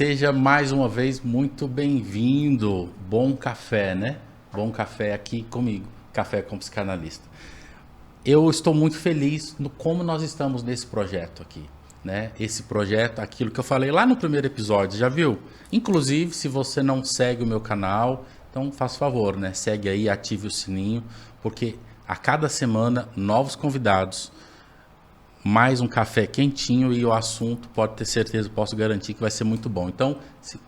Seja mais uma vez muito bem-vindo. Bom café, né? Bom café aqui comigo, Café com Psicanalista. Eu estou muito feliz no como nós estamos nesse projeto aqui, né? Esse projeto, aquilo que eu falei lá no primeiro episódio, já viu? Inclusive, se você não segue o meu canal, então faça favor, né? Segue aí, ative o sininho, porque a cada semana, novos convidados, mais um café quentinho e o assunto, pode ter certeza, posso garantir que vai ser muito bom. Então,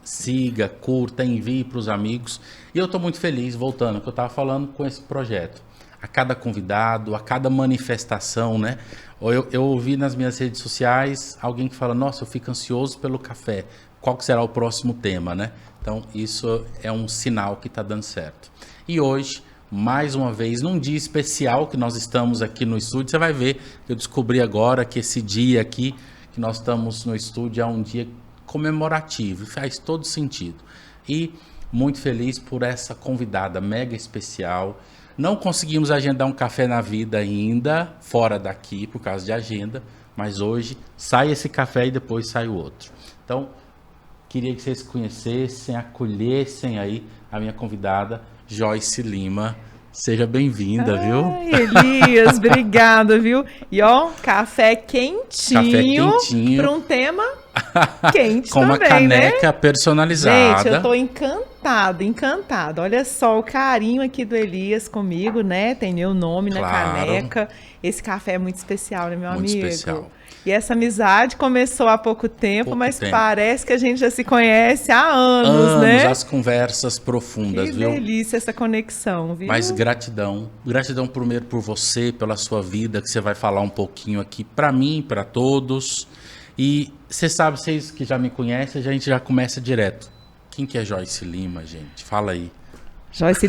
siga, curta, envie para os amigos. E eu estou muito feliz, voltando, que eu estava falando com esse projeto. A cada convidado, a cada manifestação, né? Eu ouvi nas minhas redes sociais alguém que fala, nossa, eu fico ansioso pelo café. Qual que será o próximo tema, né? Então, isso é um sinal que está dando certo. E hoje, mais uma vez, num dia especial que nós estamos aqui no estúdio, você vai ver, eu descobri agora que esse dia aqui, que nós estamos no estúdio, é um dia comemorativo, faz todo sentido. E muito feliz por essa convidada mega especial. Não conseguimos agendar um café na vida ainda, fora daqui, por causa de agenda, mas hoje sai esse café e depois sai o outro. Então, queria que vocês conhecessem, acolhessem aí a minha convidada, Joyce Lima. Seja bem-vinda, viu? Elias, obrigada, viu? E ó, café quentinho para um tema quente com também, uma caneca, né? Personalizada. Gente, eu tô encantada. Olha só o carinho aqui do Elias comigo, né? Tem meu nome na caneca. Esse café é muito especial, né, meu amigo? Muito especial. E essa amizade começou há pouco tempo, mas parece que a gente já se conhece há anos, né? As conversas profundas, viu? Que delícia essa conexão, viu? Mas gratidão primeiro por você, pela sua vida, que você vai falar um pouquinho aqui para mim, para todos. E você sabe, vocês que já me conhecem, a gente já começa direto. Quem que é Joyce Lima, gente? Fala aí. Joyce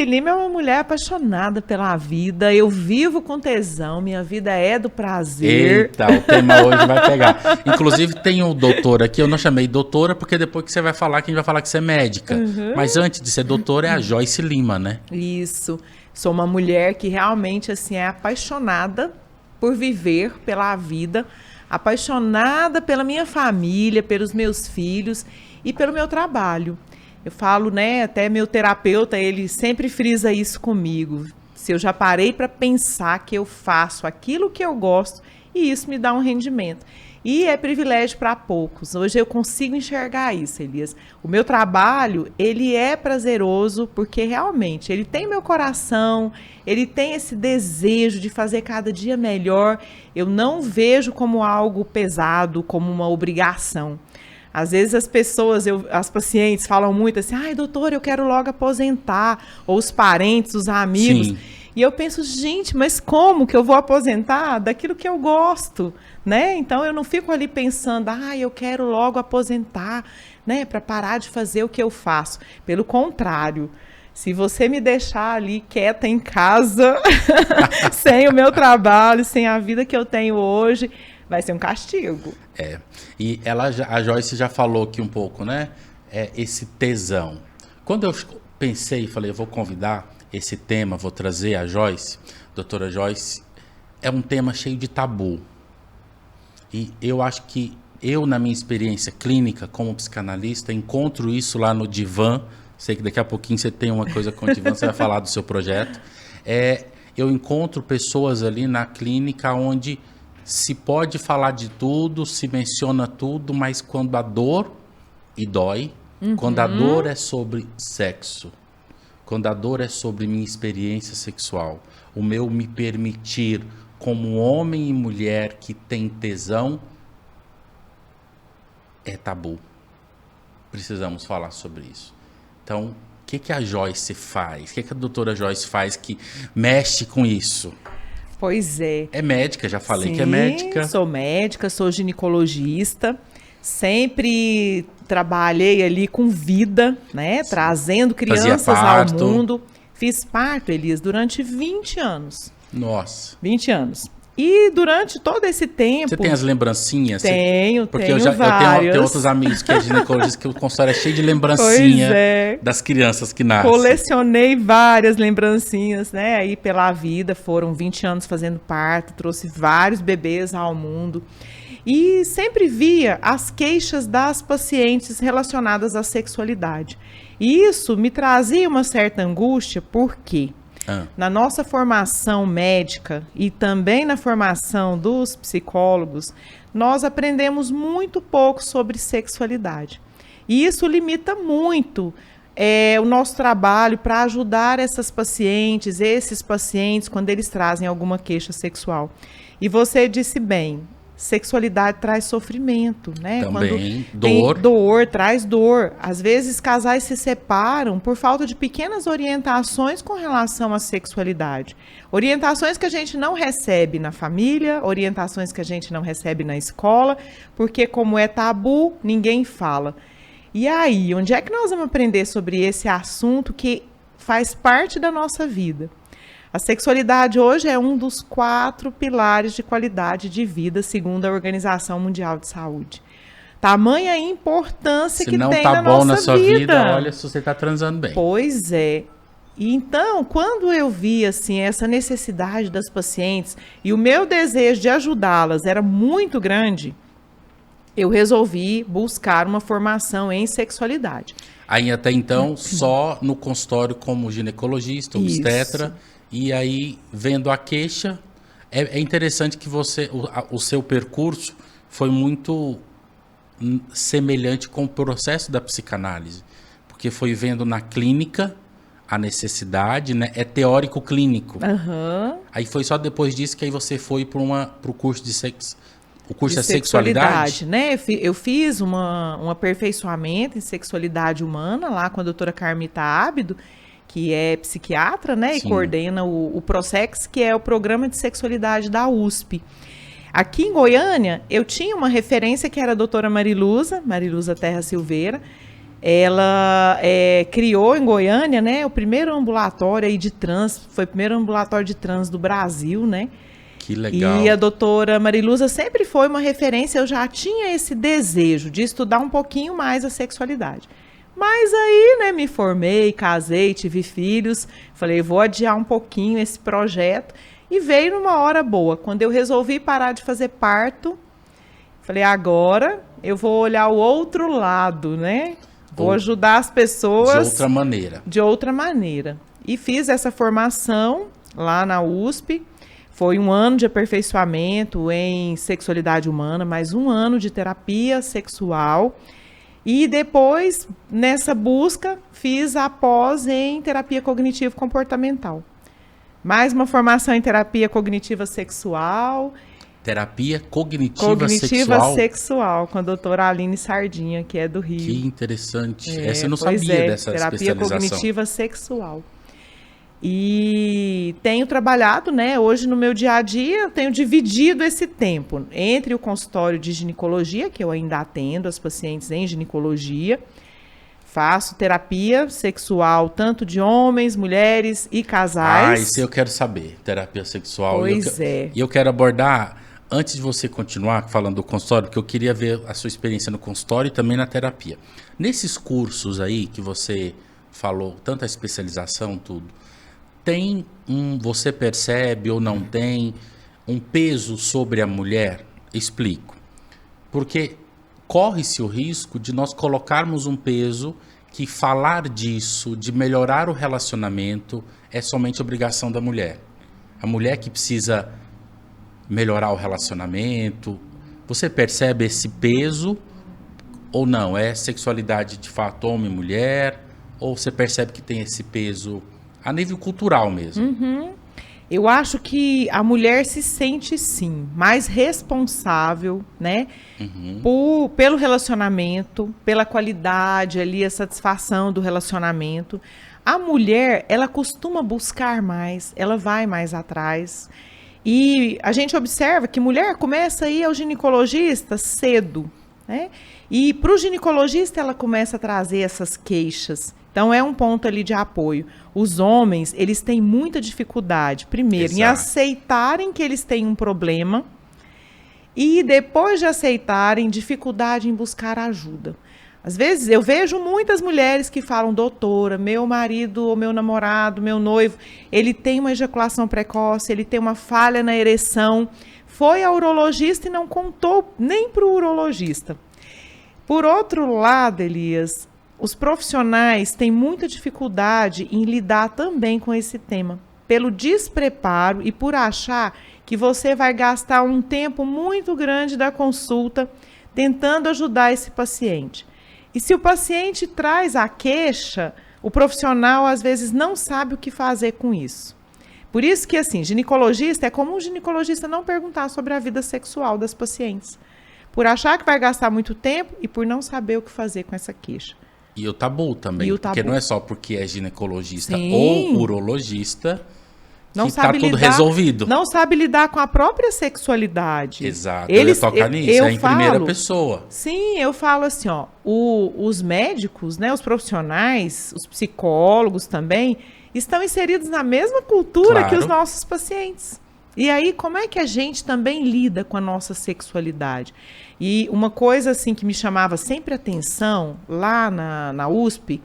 Lima é uma mulher apaixonada pela vida. Eu vivo com tesão, minha vida é do prazer. Eita, o tema hoje vai pegar. Inclusive tem um doutor aqui, eu não chamei doutora, porque depois que você vai falar, que a gente vai falar que você é médica. Uhum. Mas antes de ser doutora é a Joyce Lima, né? Isso. Sou uma mulher que realmente assim, é apaixonada por viver pela vida, apaixonada pela minha família, pelos meus filhos e pelo meu trabalho. Eu falo, né, até meu terapeuta, ele sempre frisa isso comigo. Se eu já parei para pensar que eu faço aquilo que eu gosto e isso me dá um rendimento. E é privilégio para poucos. Hoje eu consigo enxergar isso, Elias. O meu trabalho, ele é prazeroso porque realmente ele tem meu coração, ele tem esse desejo de fazer cada dia melhor. Eu não vejo como algo pesado, como uma obrigação. Às vezes as pessoas, as pacientes falam muito assim, ai, doutor, eu quero logo aposentar, ou os parentes, os amigos. Sim. E eu penso, gente, mas como que eu vou aposentar daquilo que eu gosto, né? Então eu não fico ali pensando, eu quero logo aposentar, né, para parar de fazer o que eu faço. Pelo contrário, se você me deixar ali quieta em casa, sem o meu trabalho, sem a vida que eu tenho hoje, vai ser um castigo. E a Joyce já falou aqui um pouco, né? Esse tesão. Quando eu pensei e falei, eu vou convidar esse tema, vou trazer a Joyce, doutora Joyce, é um tema cheio de tabu. E eu acho que eu, na minha experiência clínica como psicanalista, encontro isso lá no Divã. Sei que daqui a pouquinho você tem uma coisa com o Divã, você vai falar do seu projeto. Eu encontro pessoas ali na clínica onde se pode falar de tudo, se menciona tudo, mas quando a dor, e dói, quando a dor é sobre sexo, quando a dor é sobre minha experiência sexual, o meu me permitir como homem e mulher que tem tesão, é tabu. Precisamos falar sobre isso. Então, o que a Joyce faz? O que a doutora Joyce faz que mexe com isso? Pois é. É médica, já falei. Sim, que é médica. Sou médica, sou ginecologista. Sempre trabalhei ali com vida, né? Sim. Trazendo crianças ao mundo. Fiz parto, Elias, durante 20 anos. Nossa. 20 anos. E durante todo esse tempo... Você tem as lembrancinhas? Tenho várias. Eu tenho outros amigos que é ginecologista que o consultório é cheio de lembrancinha das crianças que nascem. Colecionei várias lembrancinhas, né? Aí pela vida, foram 20 anos fazendo parto, trouxe vários bebês ao mundo. e sempre via as queixas das pacientes relacionadas à sexualidade. E isso me trazia uma certa angústia, porque na nossa formação médica e também na formação dos psicólogos, nós aprendemos muito pouco sobre sexualidade. E isso limita muito o nosso trabalho para ajudar essas pacientes, esses pacientes, quando eles trazem alguma queixa sexual. E você disse bem, sexualidade traz sofrimento, né? Também, Quando dor, traz dor. Às vezes casais se separam por falta de pequenas orientações com relação à sexualidade. Orientações que a gente não recebe na família, orientações que a gente não recebe na escola, porque como é tabu, ninguém fala. E aí, onde é que nós vamos aprender sobre esse assunto que faz parte da nossa vida? A sexualidade hoje é um dos 4 pilares de qualidade de vida, segundo a Organização Mundial de Saúde. Tamanha importância que tem na nossa vida. Se não tá bom na sua vida, olha se você tá transando bem. Pois é. E então, quando eu vi assim, essa necessidade das pacientes e o meu desejo de ajudá-las era muito grande, eu resolvi buscar uma formação em sexualidade. Aí até então, só no consultório como ginecologista, obstetra, e aí vendo a queixa, é interessante que o seu percurso foi muito semelhante com o processo da psicanálise, porque foi vendo na clínica a necessidade, né? É teórico clínico. Aí foi só depois disso que aí você foi para o curso de sexo. O curso é sexualidade, né? Eu fiz um aperfeiçoamento em sexualidade humana lá com a doutora Carmita Ábido, que é psiquiatra, né? E coordena o Prosex, que é o programa de sexualidade da USP. Aqui em Goiânia, eu tinha uma referência que era a doutora Mariluza Terra Silveira. Ela criou em Goiânia, né? O primeiro ambulatório aí de trans, foi o primeiro ambulatório de trans do Brasil, né? Que legal. E a doutora Mariluza sempre foi uma referência, eu já tinha esse desejo de estudar um pouquinho mais a sexualidade. Mas aí, né, me formei, casei, tive filhos, falei, vou adiar um pouquinho esse projeto. E veio numa hora boa. Quando eu resolvi parar de fazer parto, falei, agora eu vou olhar o outro lado, né? Vou ajudar as pessoas... De outra maneira. De outra maneira. E fiz essa formação lá na USP. Foi 1 ano de aperfeiçoamento em sexualidade humana, mais 1 ano de terapia sexual. E depois, nessa busca, fiz a pós em terapia cognitivo-comportamental. Mais uma formação em terapia cognitiva sexual. Terapia cognitiva sexual, com a doutora Aline Sardinha, que é do Rio. Que interessante. Essa eu não sabia dessa terapia especialização. Cognitiva sexual. E tenho trabalhado, né, hoje no meu dia a dia, eu tenho dividido esse tempo entre o consultório de ginecologia, que eu ainda atendo as pacientes em ginecologia, faço terapia sexual tanto de homens, mulheres e casais. Isso eu quero saber, terapia sexual. Pois E eu quero abordar, antes de você continuar falando do consultório, porque eu queria ver a sua experiência no consultório e também na terapia. Nesses cursos aí que você falou, tanta especialização, tudo, tem você percebe ou não tem um peso sobre a mulher? Explico. Porque corre-se o risco de nós colocarmos um peso que falar disso, de melhorar o relacionamento, é somente obrigação da mulher. A mulher que precisa melhorar o relacionamento. Você percebe esse peso ou não? É sexualidade de fato homem e mulher? Ou você percebe que tem esse peso a nível cultural mesmo? Eu acho que a mulher se sente, sim, mais responsável, né? Pelo relacionamento, pela qualidade ali, a satisfação do relacionamento. A mulher, ela costuma buscar mais, ela vai mais atrás. E a gente observa que mulher começa a ir ao ginecologista cedo, né? E para o ginecologista ela começa a trazer essas queixas. Então é um ponto ali de apoio. Os homens, eles têm muita dificuldade, primeiro, em aceitarem que eles têm um problema e depois de aceitarem, dificuldade em buscar ajuda. Às vezes eu vejo muitas mulheres que falam, doutora, meu marido ou meu namorado, meu noivo, ele tem uma ejaculação precoce, ele tem uma falha na ereção, foi ao urologista e não contou nem para o urologista. Por outro lado, Elias, os profissionais têm muita dificuldade em lidar também com esse tema, pelo despreparo e por achar que você vai gastar um tempo muito grande da consulta tentando ajudar esse paciente. E se o paciente traz a queixa, o profissional às vezes não sabe o que fazer com isso. Por isso que, assim, ginecologista, é comum o ginecologista não perguntar sobre a vida sexual das pacientes, por achar que vai gastar muito tempo e por não saber o que fazer com essa queixa. E o tabu também, porque não é só porque é ginecologista ou urologista não que sabe tá tudo lidar, resolvido. Não sabe lidar com a própria sexualidade. Exato, eu ia tocar nisso, é em primeira pessoa. Sim, eu falo assim, ó, os médicos, né, os profissionais, os psicólogos também, estão inseridos na mesma cultura que os nossos pacientes. E aí, como é que a gente também lida com a nossa sexualidade? E uma coisa assim que me chamava sempre atenção, lá na USP,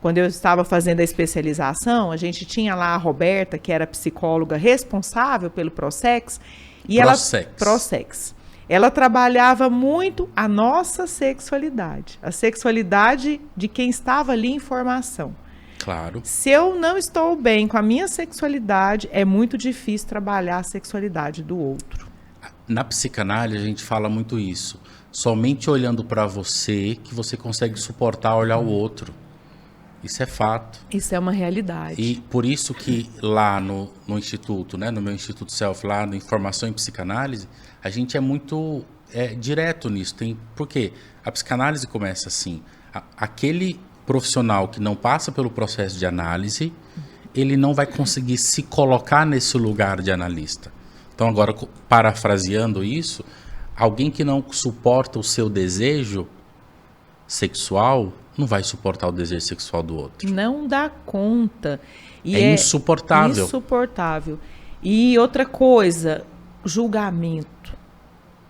quando eu estava fazendo a especialização, a gente tinha lá a Roberta, que era psicóloga responsável pelo Prosex. E Prosex. Ela trabalhava muito a nossa sexualidade, a sexualidade de quem estava ali em formação. Claro. Se eu não estou bem com a minha sexualidade, é muito difícil trabalhar a sexualidade do outro. Na psicanálise, a gente fala muito isso. Somente olhando para você que você consegue suportar olhar o outro. Isso é fato. Isso é uma realidade. E por isso que lá no instituto, né, no meu Instituto Self, lá no Formação em Psicanálise, a gente é muito direto nisso. Por quê? A psicanálise começa assim. Aquele profissional que não passa pelo processo de análise, ele não vai conseguir se colocar nesse lugar de analista. Então, agora, parafraseando isso, alguém que não suporta o seu desejo sexual, não vai suportar o desejo sexual do outro. Não dá conta. E é insuportável. Insuportável. E outra coisa, julgamento.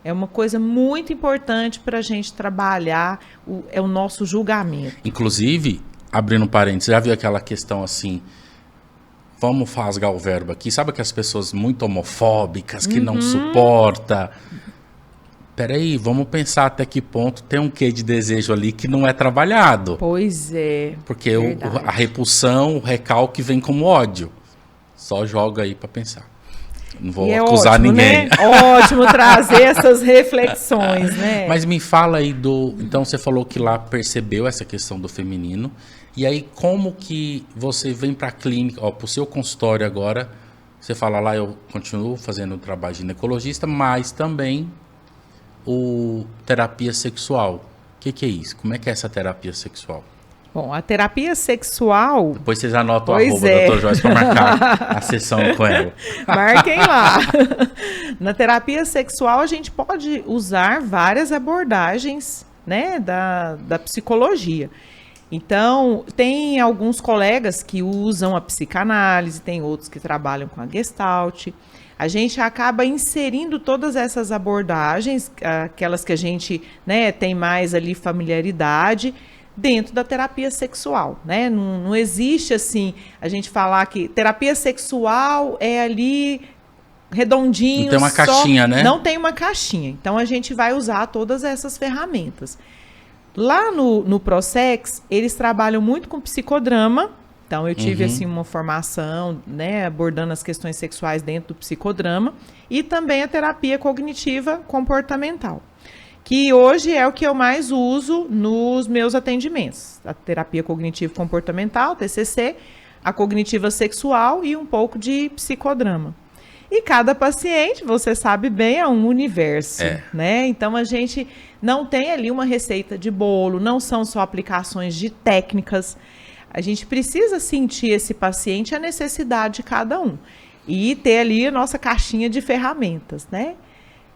É uma coisa muito importante para a gente trabalhar, é o nosso julgamento. Inclusive, abrindo um parênteses, já viu aquela questão assim, vamos rasgar o verbo aqui, sabe aquelas pessoas muito homofóbicas, que não suporta? Peraí, vamos pensar até que ponto tem um quê de desejo ali que não é trabalhado. Pois é. Porque a repulsão, o recalque vem como ódio. Só joga aí para pensar. Não vou acusar ótimo, ninguém. Né? Ótimo trazer essas reflexões, né? Mas me fala aí então você falou que lá percebeu essa questão do feminino. E aí como que você vem para a clínica, para o seu consultório agora, você fala lá, eu continuo fazendo o trabalho de ginecologista, mas também terapia sexual. O que é isso? Como é que é essa terapia sexual? Bom, a terapia sexual... Depois vocês anotam o arroba Dr. Joyce para marcar a sessão com ela. Marquem lá. Na terapia sexual, a gente pode usar várias abordagens, né, da psicologia. Então, tem alguns colegas que usam a psicanálise, tem outros que trabalham com a Gestalt. A gente acaba inserindo todas essas abordagens, aquelas que a gente, né, tem mais ali familiaridade, dentro da terapia sexual, né? Não existe assim, a gente falar que terapia sexual é ali redondinho. Não tem uma caixinha, né? Não tem uma caixinha. Então a gente vai usar todas essas ferramentas. Lá no Prosex, eles trabalham muito com psicodrama. Então eu tive assim uma formação, né, abordando as questões sexuais dentro do psicodrama e também a terapia cognitiva comportamental, que hoje é o que eu mais uso nos meus atendimentos. A terapia cognitivo-comportamental, TCC, a cognitiva sexual e um pouco de psicodrama. E cada paciente, você sabe bem, é um universo, né? Então, a gente não tem ali uma receita de bolo, não são só aplicações de técnicas. A gente precisa sentir esse paciente, a necessidade de cada um. E ter ali a nossa caixinha de ferramentas, né?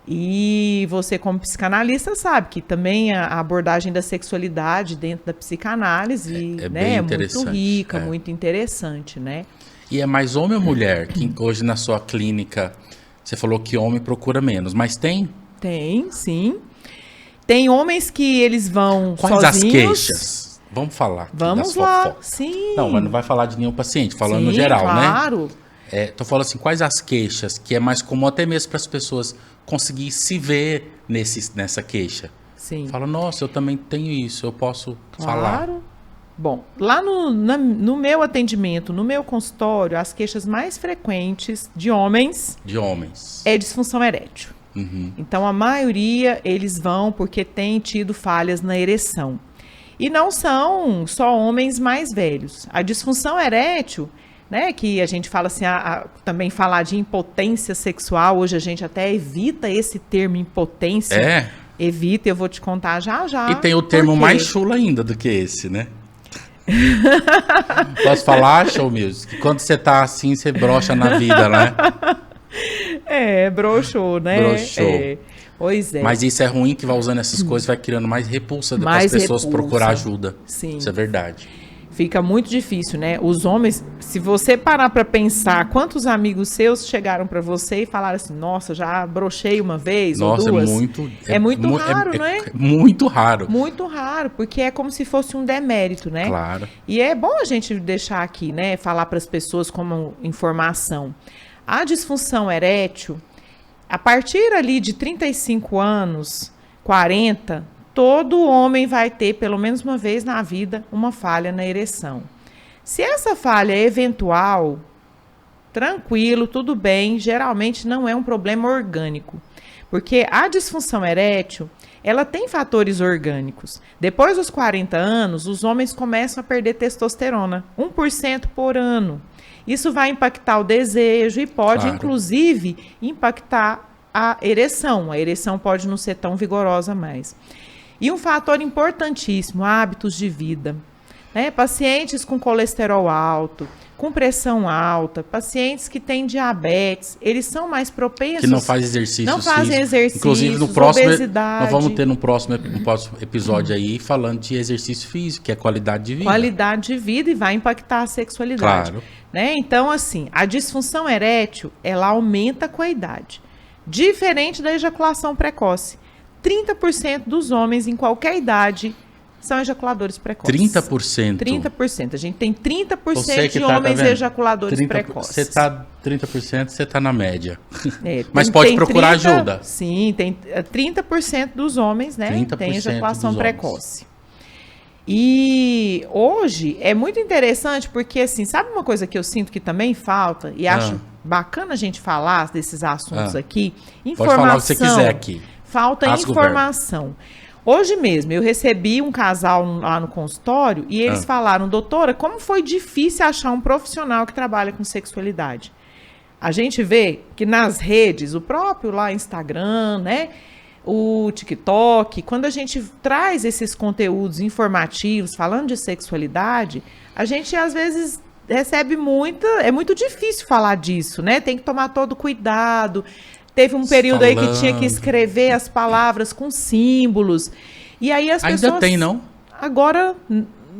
E você, como psicanalista, sabe que também a abordagem da sexualidade dentro da psicanálise né, é muito rica, muito interessante, né? E é mais homem ou mulher? Que hoje na sua clínica, você falou que homem procura menos, mas tem? Tem, sim. Tem homens que eles vão Quais sozinhos. As queixas? Vamos falar aqui Vamos das lá, fofocas. sim. Não, mas não vai falar de nenhum paciente, falando sim, no geral, claro. né? Tô falando assim, quais as queixas que é mais comum até mesmo para as pessoas conseguir se ver nessa queixa? Sim. Fala, nossa, eu também tenho isso, eu posso falar. Claro. Bom, lá no meu atendimento, no meu consultório, as queixas mais frequentes de homens é disfunção erétil. Uhum. Então, a maioria, eles vão porque têm tido falhas na ereção. E não são só homens mais velhos. A disfunção erétil, né, que a gente fala assim, também falar de impotência sexual, hoje a gente até evita esse termo impotência. Evita, eu vou te contar já. E tem o termo mais chulo ainda do que esse, né? Posso falar, show music? Quando você tá assim, você brocha na vida, né? Broxou, né? Broxou. Pois é. Mas isso é ruim, que vai usando essas coisas, vai criando mais repulsa para as pessoas procurar ajuda. Sim. Isso é verdade. Fica muito difícil, né? Os homens, se você parar para pensar quantos amigos seus chegaram para você e falaram assim, nossa, já brochei uma vez ou duas. É muito raro, não é? Muito raro. Muito raro, porque é como se fosse um demérito, né? Claro. E é bom a gente deixar aqui, né? Falar para as pessoas como informação. A disfunção erétil, a partir ali de 35 anos, 40, todo homem vai ter, pelo menos uma vez na vida, uma falha na ereção. Se essa falha é eventual, tranquilo, tudo bem, geralmente não é um problema orgânico. Porque a disfunção erétil, ela tem fatores orgânicos. Depois dos 40 anos, os homens começam a perder testosterona, 1% por ano. Isso vai impactar o desejo e pode, inclusive, impactar a ereção. A ereção pode não ser tão vigorosa mais. E um fator importantíssimo, hábitos de vida. Né? Pacientes com colesterol alto, com pressão alta, pacientes que têm diabetes, eles são mais propensos... Que não fazem exercícios. Não fazem exercícios, inclusive, no próximo, obesidade. nós vamos ter no próximo episódio aí falando de exercício físico, que é qualidade de vida. Qualidade de vida e vai impactar a sexualidade. Claro. Né? Então, assim, a disfunção erétil, ela aumenta com a idade. Diferente da ejaculação precoce. 30% dos homens em qualquer idade são ejaculadores precoces. 30%? 30%. A gente tem 30% de homens ejaculadores precoces. Você está 30%, você está na média. Mas pode procurar ajuda. Sim, tem 30% dos homens, né? 30% tem ejaculação precoce. Homens. E hoje é muito interessante porque, assim, sabe uma coisa que eu sinto que também falta e acho bacana a gente falar desses assuntos aqui? Informação. Pode falar o que você quiser aqui. Falta informação. Hoje mesmo, eu recebi um casal lá no consultório e eles falaram, doutora, como foi difícil achar um profissional que trabalha com sexualidade? A gente vê que nas redes, o próprio lá Instagram, né? O TikTok, quando a gente traz esses conteúdos informativos falando de sexualidade, a gente às vezes recebe é muito difícil falar disso, né? Tem que tomar todo cuidado. Teve um período aí que tinha que escrever as palavras com símbolos. E aí as pessoas... Ainda tem, não? Agora,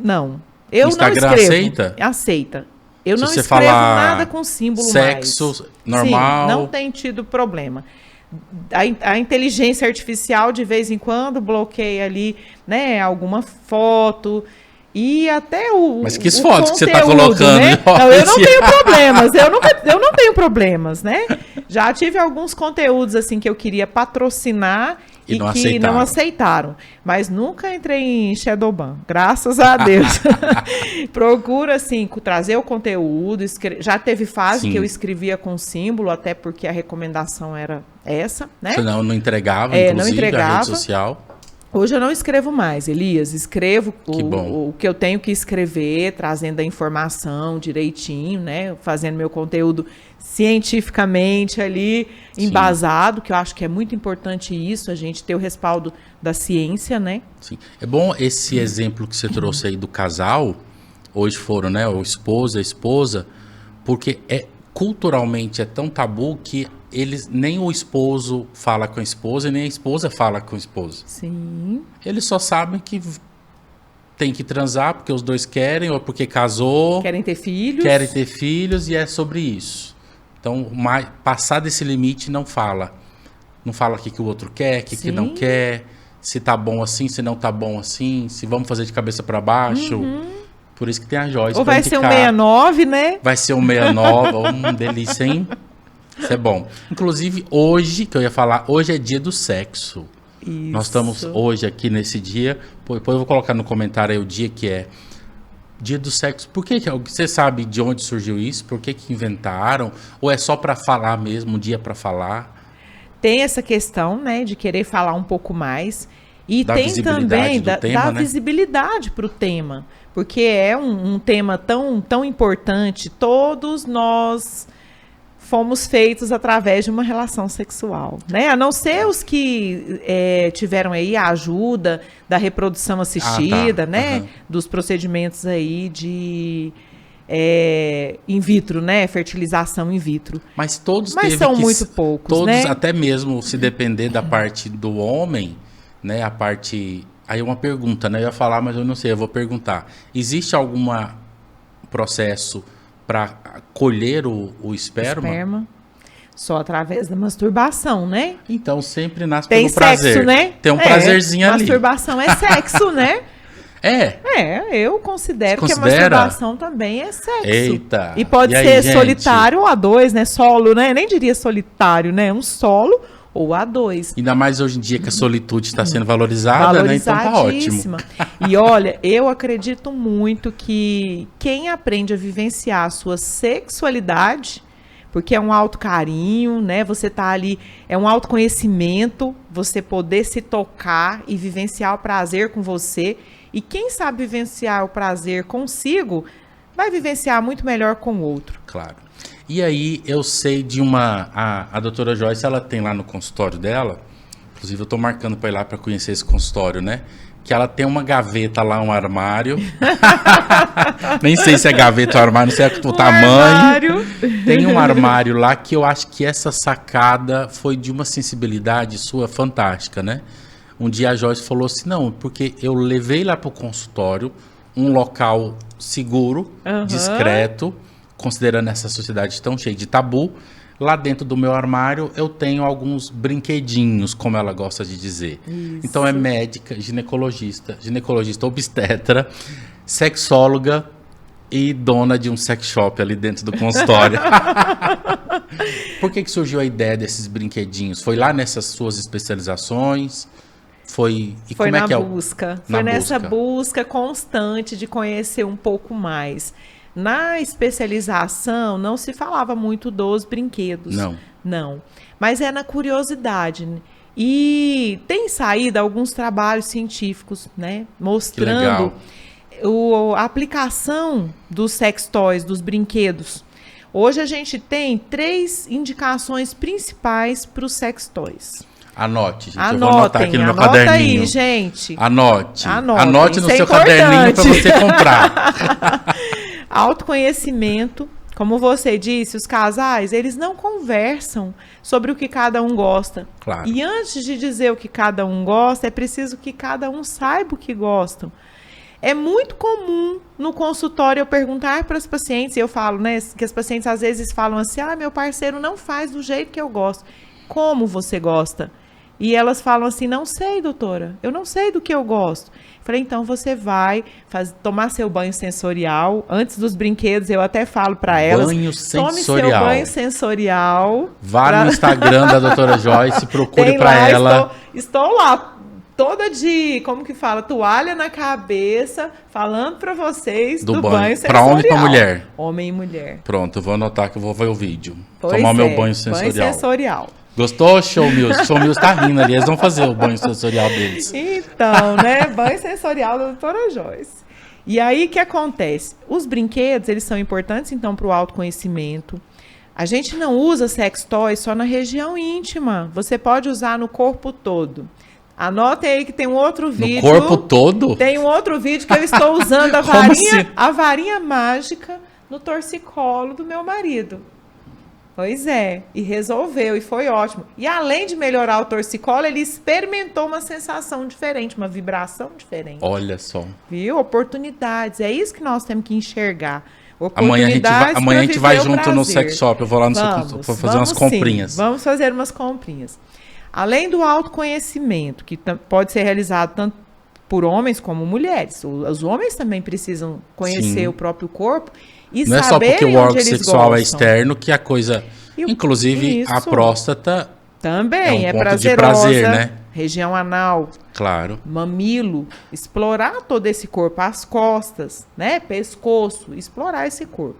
não. Eu Instagram não escrevo. aceita? Aceita. Eu Se não você escrevo falar nada com símbolo sexo mais. normal. Sim, não tem tido problema. A inteligência artificial, de vez em quando, bloqueia ali, né, alguma foto... E até Mas que fotos que você está colocando? Né? Não, eu não tenho problemas, eu não tenho problemas, né? Já tive alguns conteúdos assim que eu queria patrocinar e que não aceitaram. Mas nunca entrei em Shadowban, graças a Deus. Procura, assim, trazer o conteúdo. Já teve fase que eu escrevia com símbolo, até porque a recomendação era essa, né? Senão não entregava, inclusive, a rede social. Hoje eu não escrevo mais, Elias. Escrevo o que eu tenho que escrever, trazendo a informação direitinho, né? Fazendo meu conteúdo cientificamente ali, embasado, que eu acho que é muito importante isso, a gente ter o respaldo da ciência, né? Sim. É bom esse exemplo que você trouxe aí do casal, hoje foram, né? O esposo, a esposa, porque culturalmente é tão tabu que nem o esposo fala com a esposa e nem a esposa fala com o esposo. Sim. Eles só sabem que tem que transar porque os dois querem ou porque casou. Querem ter filhos. Querem ter filhos e é sobre isso. Então, passar desse limite não fala. Não fala o que o outro quer, o que não quer, se tá bom assim, se não tá bom assim, se vamos fazer de cabeça para baixo. Por isso que tem a Joyce Ou pra vai ser um indicar. 69, né? Vai ser um 69, delícia, hein? Isso é bom. Inclusive, hoje, que eu ia falar, hoje é dia do sexo. Isso. Nós estamos hoje aqui nesse dia, depois eu vou colocar no comentário aí o dia que é dia do sexo. Por que você sabe de onde surgiu isso? Por que inventaram? Ou é só para falar mesmo, um dia para falar? Tem essa questão, né, de querer falar um pouco mais. E Da tem visibilidade também do tema, da né? visibilidade para o tema. Porque é um tema tão importante. Todos nós fomos feitos através de uma relação sexual, né? A não ser os que tiveram aí a ajuda da reprodução assistida, né? Dos procedimentos aí de in vitro, né? Fertilização in vitro. Mas todos Mas são muito poucos, todos, né? até mesmo se depender da parte do homem, né? A parte... Aí uma pergunta, né? Eu ia falar, mas eu não sei, eu vou perguntar. Existe algum processo para colher o esperma? Só através da masturbação, né? Então sempre nasce Tem pelo prazer. sexo, né? Tem um prazerzinho ali. Masturbação é sexo, né? Eu considero que a masturbação também é sexo. Eita! E pode ser solitário ou a dois, né? Solo, né? Nem diria solitário, né? Um solo ou a dois. Ainda mais hoje em dia que a solitude está sendo valorizada, né? Então tá ótimo. E olha, eu acredito muito que quem aprende a vivenciar a sua sexualidade, porque é um autocarinho, né? Você tá ali, é um autoconhecimento, você poder se tocar e vivenciar o prazer com você. E quem sabe vivenciar o prazer consigo, vai vivenciar muito melhor com o outro. Claro. E aí eu sei de a doutora Joyce, ela tem lá no consultório dela, inclusive eu tô marcando para ir lá para conhecer esse consultório, né? Que ela tem uma gaveta lá, um armário. Nem sei se é gaveta ou armário, não sei o tamanho. Armário. Tem um armário lá que eu acho que essa sacada foi de uma sensibilidade sua fantástica, né? Um dia a Joyce falou assim, não, porque eu levei lá pro consultório um local seguro, discreto, considerando essa sociedade tão cheia de tabu. Lá dentro do meu armário eu tenho alguns brinquedinhos, como ela gosta de dizer. Isso. Então é médica, ginecologista obstetra, sexóloga e dona de um sex shop ali dentro do consultório. Por que surgiu a ideia desses brinquedinhos? Foi lá nessas suas especializações? Foi como é que busca. Foi nessa busca constante de conhecer um pouco mais. Na especialização, não se falava muito dos brinquedos. Não. Mas é na curiosidade. E tem saído alguns trabalhos científicos, né? Mostrando a aplicação dos sex toys, dos brinquedos. Hoje a gente tem 3 indicações principais para os sex toys. Anote, gente. Eu vou anotar aqui no meu caderninho. Anota aí, gente. Anote no seu caderninho para você comprar. Autoconhecimento, como você disse, os casais, eles não conversam sobre o que cada um gosta. Claro. E antes de dizer o que cada um gosta, é preciso que cada um saiba o que gostam. É muito comum no consultório eu perguntar para as pacientes, e eu falo, né, que as pacientes às vezes falam assim, meu parceiro não faz do jeito que eu gosto. Como você gosta? E elas falam assim, não sei, doutora, eu não sei do que eu gosto. Falei, então você vai tomar seu banho sensorial. Antes dos brinquedos, eu até falo para elas. Banho sensorial. Tome seu banho sensorial. Vá no Instagram da doutora Joyce, procure para ela. Estou lá, toda de, como que fala, toalha na cabeça, falando para vocês do banho sensorial. Para homem e para mulher? Homem e mulher. Pronto, eu vou anotar que eu vou ver o vídeo. Tomar meu banho sensorial. Banho sensorial. Gostou, Show Music? Show Music tá rindo ali, eles vão fazer o banho sensorial deles. Então, né, banho sensorial da doutora Joyce. E aí, o que acontece? Os brinquedos, eles são importantes, então, para o autoconhecimento. A gente não usa sex toys só na região íntima. Você pode usar no corpo todo. Anotem aí que tem um outro vídeo. No corpo todo? Tem um outro vídeo que eu estou usando a varinha mágica no torcicolo do meu marido. Pois é, e resolveu, e foi ótimo. E além de melhorar o torcicolo, ele experimentou uma sensação diferente, uma vibração diferente. Olha só. Viu? Oportunidades, é isso que nós temos que enxergar. Amanhã a gente vai junto no sex shop, eu vou lá no vou fazer umas comprinhas. Sim, vamos fazer umas comprinhas. Além do autoconhecimento, que pode ser realizado tanto por homens como mulheres. Os homens também precisam conhecer o próprio corpo e não é só porque o órgão sexual é gostam. externo que a coisa... Inclusive, a próstata também é um ponto prazerosa, de prazer, né? Região anal, claro, mamilo, explorar todo esse corpo, as costas, né? Pescoço, explorar esse corpo.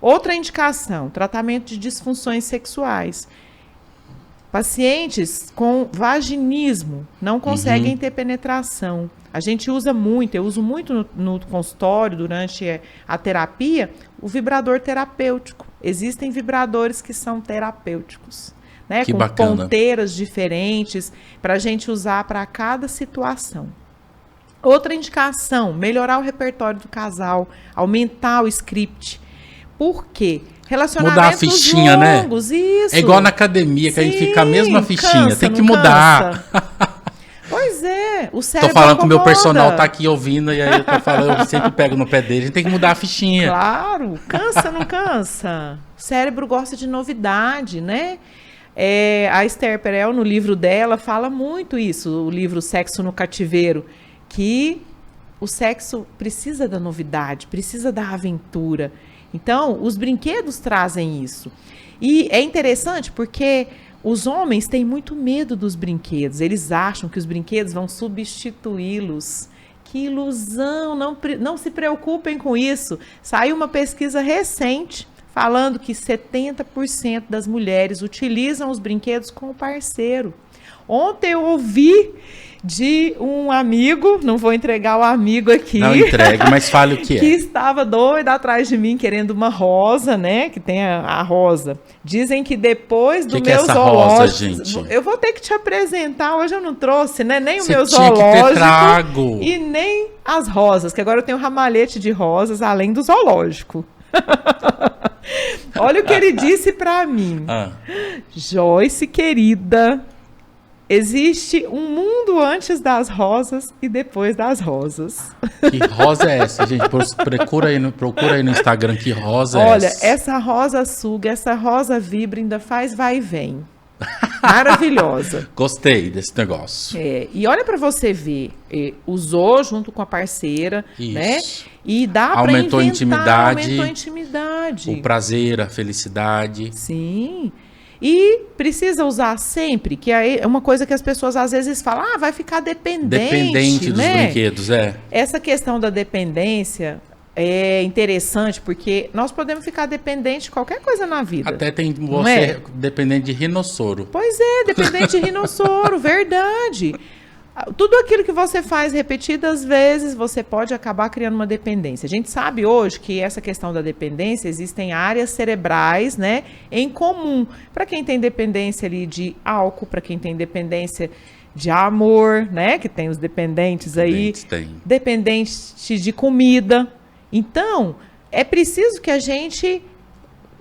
Outra indicação, tratamento de disfunções sexuais. Pacientes com vaginismo não conseguem ter penetração. A gente usa muito, eu uso muito no consultório, durante a terapia, o vibrador terapêutico. Existem vibradores que são terapêuticos, né? Que com bacana. ponteiras diferentes, para a gente usar para cada situação. Outra indicação, melhorar o repertório do casal, aumentar o script. Por quê? Relacionamentos mudar a fichinha, longos, né? Isso. É igual na academia, que a gente fica a mesma fichinha. Cansa, tem que não mudar. Pois é, o cérebro Tô falando que o meu incomoda. personal tá aqui ouvindo, e aí eu tô falando, eu sempre pego no pé dele. A gente tem que mudar a fichinha. Claro, cansa, não cansa? O cérebro gosta de novidade, né? A Esther Perel, no livro dela, fala muito isso, o livro Sexo no Cativeiro, que o sexo precisa da novidade, precisa da aventura. Então, os brinquedos trazem isso. E é interessante porque os homens têm muito medo dos brinquedos. Eles acham que os brinquedos vão substituí-los. Que ilusão! Não se preocupem com isso. Saiu uma pesquisa recente falando que 70% das mulheres utilizam os brinquedos com o parceiro. Ontem eu ouvi de um amigo, não vou entregar o amigo aqui. Não entregue, mas fale o que é. Que estava doido atrás de mim, querendo uma rosa, né? Que tem a rosa. Dizem que depois do meu é essa zoológico... rosa, gente? Eu vou ter que te apresentar, hoje eu não trouxe, né? Nem Você o meu tinha que ter zoológico trago. e nem as rosas, que agora eu tenho um ramalhete de rosas, além do zoológico. Olha o que ele disse pra mim. Joyce, querida... Existe um mundo antes das rosas e depois das rosas. Que rosa é essa, gente? Procura aí no Instagram que rosa é essa. Olha, essa rosa suga, essa rosa vibra, ainda faz vai e vem. Maravilhosa. Gostei desse negócio. E olha para você ver, usou junto com a parceira, Isso. né? E dá para Aumentou inventar, a aumentou a intimidade. O prazer, a felicidade. Sim. E precisa usar sempre, que é uma coisa que as pessoas às vezes falam, vai ficar dependente, Dos né? brinquedos, Essa questão da dependência é interessante, porque nós podemos ficar dependente de qualquer coisa na vida. Até tem você dependente de rinossoro. Pois é, dependente de rinossoro, verdade. Tudo aquilo que você faz repetidas vezes, você pode acabar criando uma dependência. A gente sabe hoje que essa questão da dependência, existem áreas cerebrais, né, em comum. Para quem tem dependência ali de álcool, para quem tem dependência de amor, né, que tem os dependentes aí, dependentes de comida. Então, é preciso que a gente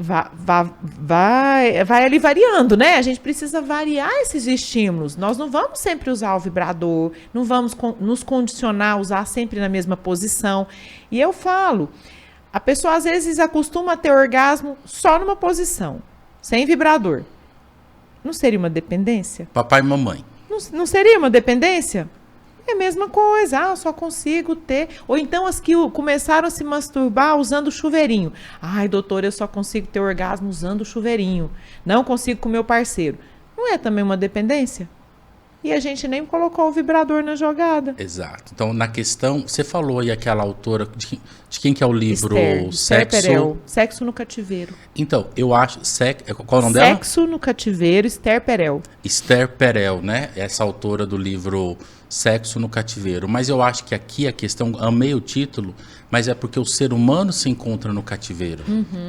vai ali variando, né? A gente precisa variar esses estímulos. Nós não vamos sempre usar o vibrador, não vamos nos condicionar a usar sempre na mesma posição. E eu falo, a pessoa às vezes acostuma a ter orgasmo só numa posição, sem vibrador. Não seria uma dependência? Papai e mamãe. Não seria uma dependência? É a mesma coisa, eu só consigo ter. Ou então as que começaram a se masturbar usando o chuveirinho. Ai, doutor, eu só consigo ter orgasmo usando o chuveirinho. Não consigo com o meu parceiro. Não é também uma dependência? E a gente nem colocou o vibrador na jogada. Exato. Então, na questão, você falou aí aquela autora, de quem que é o livro? Esther Perel, Sexo no Cativeiro. Então, eu acho... Qual é o nome dela? Sexo no Cativeiro, Esther Perel. Esther Perel, né? Essa autora do livro Sexo no Cativeiro. Mas eu acho que aqui a questão, amei o título, mas é porque o ser humano se encontra no cativeiro.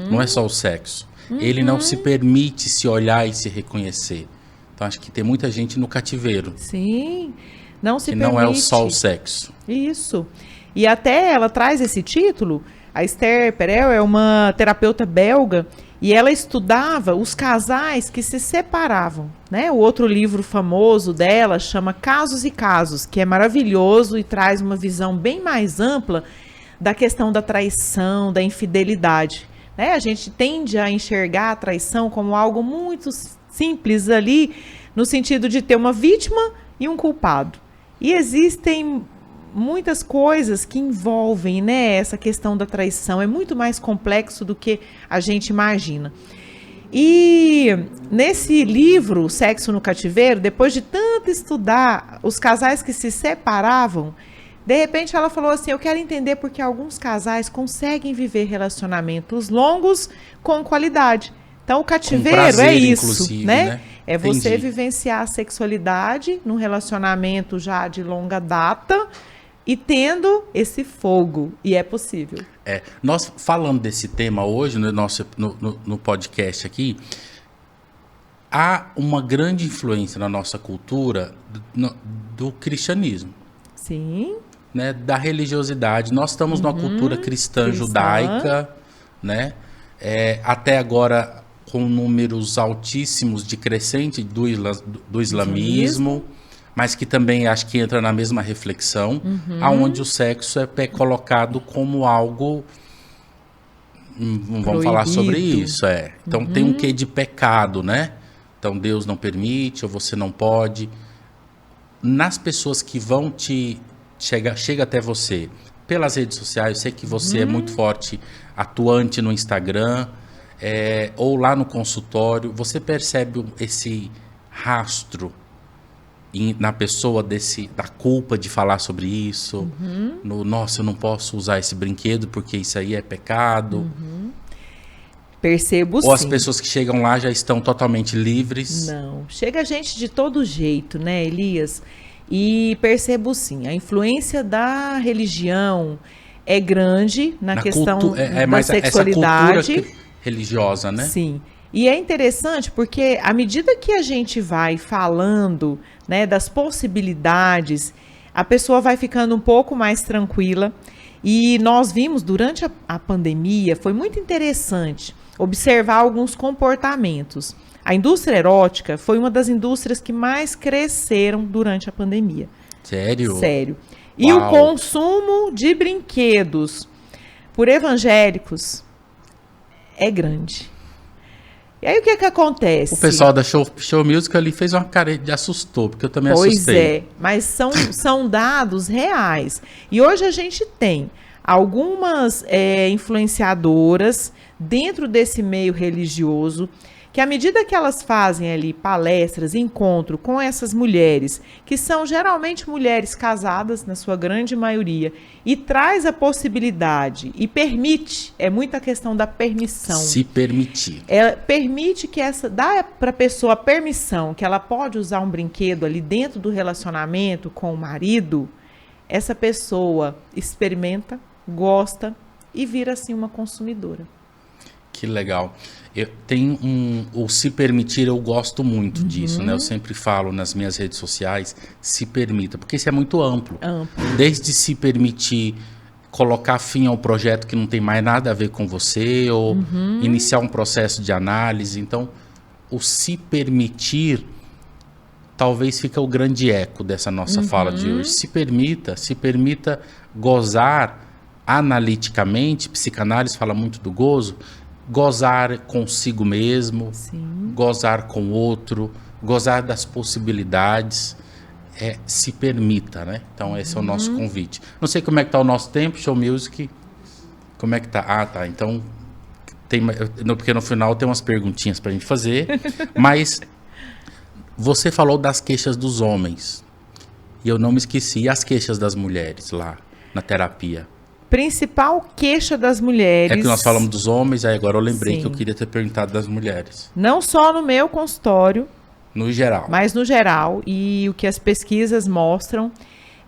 Não é só o sexo. Ele não se permite se olhar e se reconhecer. Então, acho que tem muita gente no cativeiro. Sim, não se que permite. não é só o sexo. Isso. E até ela traz esse título. A Esther Perel é uma terapeuta belga e ela estudava os casais que se separavam, né? O outro livro famoso dela chama Casos e Casos, que é maravilhoso e traz uma visão bem mais ampla da questão da traição, da infidelidade, né? A gente tende a enxergar a traição como algo muito simples ali, no sentido de ter uma vítima e um culpado. E existem muitas coisas que envolvem, né, essa questão da traição. É muito mais complexo do que a gente imagina. E nesse livro, Sexo no Cativeiro, depois de tanto estudar os casais que se separavam, de repente ela falou assim, eu quero entender porque alguns casais conseguem viver relacionamentos longos com qualidade. Então o cativeiro prazer, é isso, né? É você Entendi. vivenciar a sexualidade num relacionamento já de longa data e tendo esse fogo. E é possível. Nós falando desse tema hoje no podcast aqui, há uma grande influência na nossa cultura do cristianismo, Sim. né, da religiosidade. Nós estamos numa cultura cristã judaica, né, até agora com números altíssimos de crescente do islamismo, mas que também acho que entra na mesma reflexão, aonde o sexo é colocado como algo, vamos falar sobre isso, Então tem um quê de pecado, né? Então Deus não permite, ou você não pode. Nas pessoas que vão chega até você pelas redes sociais, eu sei que você é muito forte, atuante no Instagram, ou lá no consultório, você percebe esse rastro na pessoa da culpa de falar sobre isso, nossa, eu não posso usar esse brinquedo porque isso aí é pecado. Percebo sim. Ou as pessoas que chegam lá já estão totalmente livres. Não, chega gente de todo jeito, né, Elias? E percebo sim, a influência da religião é grande na questão da sexualidade. Essa cultura religiosa, né? Sim. E é interessante porque à medida que a gente vai falando, né, das possibilidades, a pessoa vai ficando um pouco mais tranquila. E nós vimos durante a pandemia, foi muito interessante observar alguns comportamentos. A indústria erótica foi uma das indústrias que mais cresceram durante a pandemia. Sério? Sério. E Uau. o consumo de brinquedos por evangélicos é grande. E aí o que acontece? O pessoal da Show Music ali fez uma cara de assustou, porque eu também assustei. Pois é, mas são dados reais. E hoje a gente tem algumas influenciadoras dentro desse meio religioso que à medida que elas fazem ali palestras, encontro com essas mulheres, que são geralmente mulheres casadas, na sua grande maioria, e traz a possibilidade e permite, é muita questão da permissão. Se permitir. Ela permite que dá para a pessoa a permissão que ela pode usar um brinquedo ali dentro do relacionamento com o marido, essa pessoa experimenta, gosta e vira assim uma consumidora. Que legal. Eu tenho o se permitir, eu gosto muito disso, né? Eu sempre falo nas minhas redes sociais, se permita, porque isso é muito amplo. Desde se permitir colocar fim ao projeto que não tem mais nada a ver com você, ou iniciar um processo de análise. Então, o se permitir talvez fica o grande eco dessa nossa fala de hoje. Se permita gozar analiticamente, psicanálise fala muito do gozo, gozar consigo mesmo, Sim. gozar com o outro, gozar das possibilidades, se permita, né? Então esse é o nosso convite. Não sei como é que tá o nosso tempo, Show Music, como é que tá? Ah, tá, então, porque no final tem umas perguntinhas pra gente fazer, mas você falou das queixas dos homens, e eu não me esqueci, e as queixas das mulheres lá, na terapia? Principal queixa das mulheres... É que nós falamos dos homens, aí agora eu lembrei Sim. que eu queria ter perguntado das mulheres. Não só no meu consultório, No geral. mas no geral, e o que as pesquisas mostram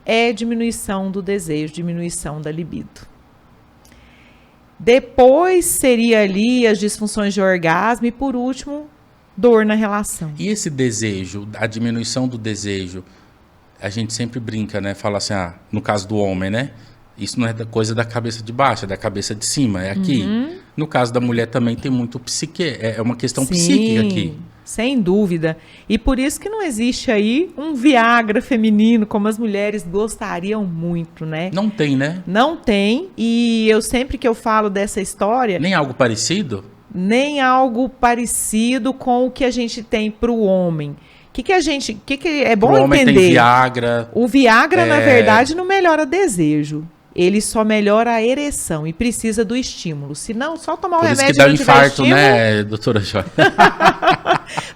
é diminuição do desejo, diminuição da libido. Depois seria ali as disfunções de orgasmo e, por último, dor na relação. E esse desejo, a diminuição do desejo, a gente sempre brinca, né? Fala assim, no caso do homem, né? Isso não é coisa da cabeça de baixo, é da cabeça de cima, é aqui. No caso da mulher também tem muito psique, é uma questão psíquica aqui. Sem dúvida. E por isso que não existe aí um Viagra feminino, como as mulheres gostariam muito, né? Não tem, né? Não tem, e eu sempre que eu falo dessa história... Nem algo parecido? Nem algo parecido com o que a gente tem para o homem. O é bom O homem entender? tem Viagra. O Viagra, na verdade, não melhora desejo. Ele só melhora a ereção e precisa do estímulo. Se não, só tomar o Por isso remédio que dá não tiver infarto, estímulo. né, doutora Joy?